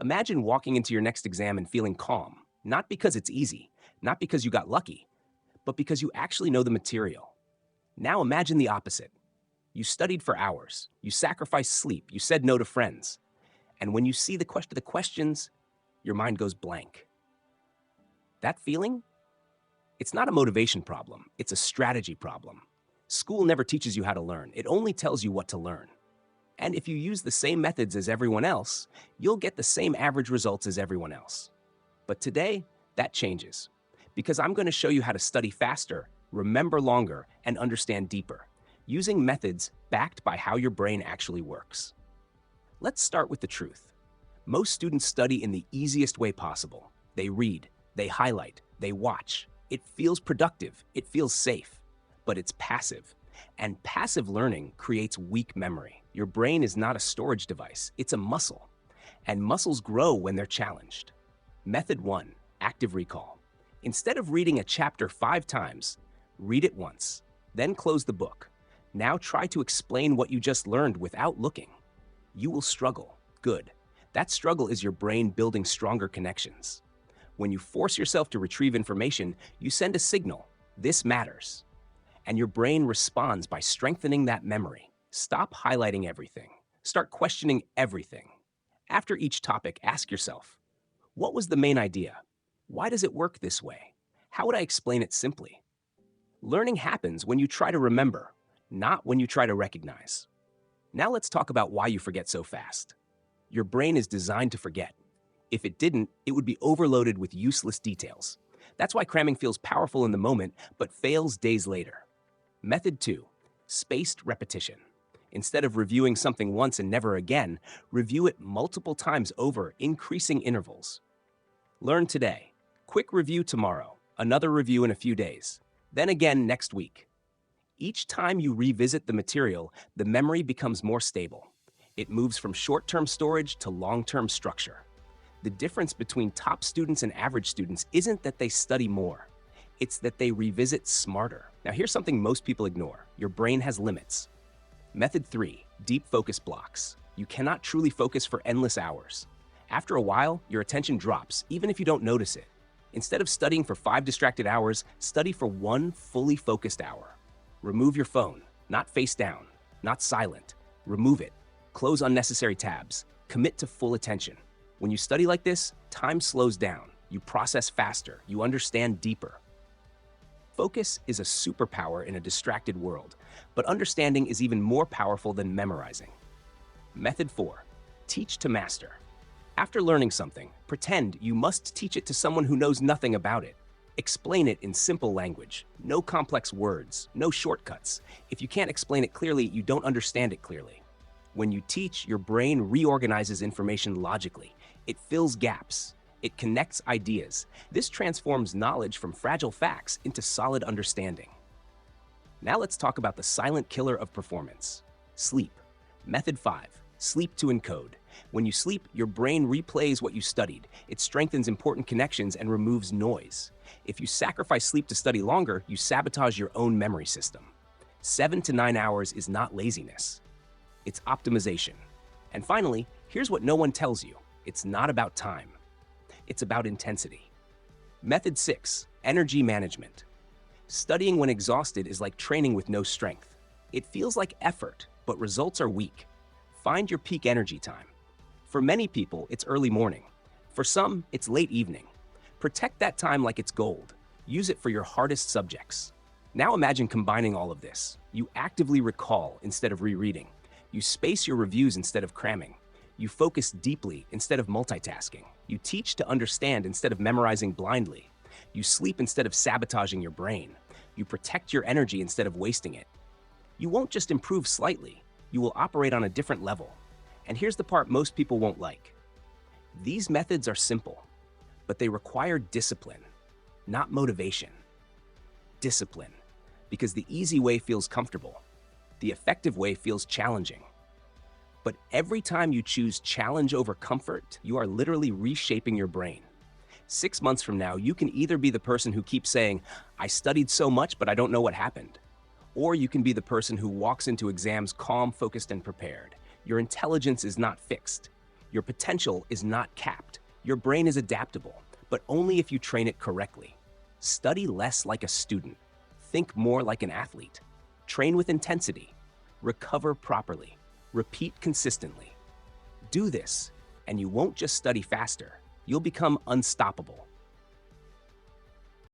Imagine walking into your next exam and feeling calm, not because it's easy, not because you got lucky, but because you actually know the material. Now imagine the opposite. You studied for hours, you sacrificed sleep, you said no to friends, and when you see the questions, your mind goes blank. That feeling? It's not a motivation problem, it's a strategy problem. School never teaches you how to learn, it only tells you what to learn. And if you use the same methods as everyone else, you'll get the same average results as everyone else. But today, that changes. Because I'm going to show you how to study faster, remember longer, and understand deeper, using methods backed by how your brain actually works. Let's start with the truth. Most students study in the easiest way possible. They read, they highlight, they watch. It feels productive, it feels safe, but it's passive. And passive learning creates weak memory. Your brain is not a storage device, it's a muscle. And muscles grow when they're challenged. Method 1, active recall. Instead of reading a chapter 5 times, read it once, then close the book. Now try to explain what you just learned without looking. You will struggle. Good. That struggle is your brain building stronger connections. When you force yourself to retrieve information, you send a signal, this matters. And your brain responds by strengthening that memory. Stop highlighting everything. Start questioning everything. After each topic, ask yourself, what was the main idea? Why does it work this way? How would I explain it simply? Learning happens when you try to remember, not when you try to recognize. Now let's talk about why you forget so fast. Your brain is designed to forget. If it didn't, it would be overloaded with useless details. That's why cramming feels powerful in the moment, but fails days later. Method 2, spaced repetition. Instead of reviewing something once and never again, review it multiple times over, increasing intervals. Learn today. Quick review tomorrow. Another review in a few days. Then again next week. Each time you revisit the material, the memory becomes more stable. It moves from short-term storage to long-term structure. The difference between top students and average students isn't that they study more. It's that they revisit smarter. Now here's something most people ignore. Your brain has limits. Method 3, deep focus blocks. You cannot truly focus for endless hours. After a while, your attention drops, even if you don't notice it. Instead of studying for 5 distracted hours, study for 1 fully focused hour. Remove your phone, not face down, not silent. Remove it. Close unnecessary tabs. Commit to full attention. When you study like this, time slows down. You process faster. You understand deeper. Focus is a superpower in a distracted world, but understanding is even more powerful than memorizing. Method 4, teach to master. After learning something, pretend you must teach it to someone who knows nothing about it. Explain it in simple language. No complex words, no shortcuts. If you can't explain it clearly, you don't understand it clearly. When you teach, your brain reorganizes information logically. It fills gaps. It connects ideas. This transforms knowledge from fragile facts into solid understanding. Now let's talk about the silent killer of performance. Sleep. Method 5. Sleep to encode. When you sleep, your brain replays what you studied. It strengthens important connections and removes noise. If you sacrifice sleep to study longer, you sabotage your own memory system. 7 to 9 hours is not laziness. It's optimization. And finally, here's what no one tells you. It's not about time. It's about intensity. Method 6, energy management. Studying when exhausted is like training with no strength. It feels like effort, but results are weak. Find your peak energy time. For many people, it's early morning. For some, it's late evening. Protect that time like it's gold. Use it for your hardest subjects. Now imagine combining all of this. You actively recall instead of rereading. You space your reviews instead of cramming. You focus deeply instead of multitasking. You teach to understand instead of memorizing blindly. You sleep instead of sabotaging your brain. You protect your energy instead of wasting it. You won't just improve slightly. You will operate on a different level. And here's the part most people won't like. These methods are simple, but they require discipline, not motivation. Discipline, because the easy way feels comfortable. The effective way feels challenging. But every time you choose challenge over comfort, you are literally reshaping your brain. 6 months from now, you can either be the person who keeps saying, I studied so much, but I don't know what happened. Or you can be the person who walks into exams calm, focused, and prepared. Your intelligence is not fixed. Your potential is not capped. Your brain is adaptable, but only if you train it correctly. Study less like a student. Think more like an athlete. Train with intensity. Recover properly. Repeat consistently. Do this, and you won't just study faster. You'll become unstoppable.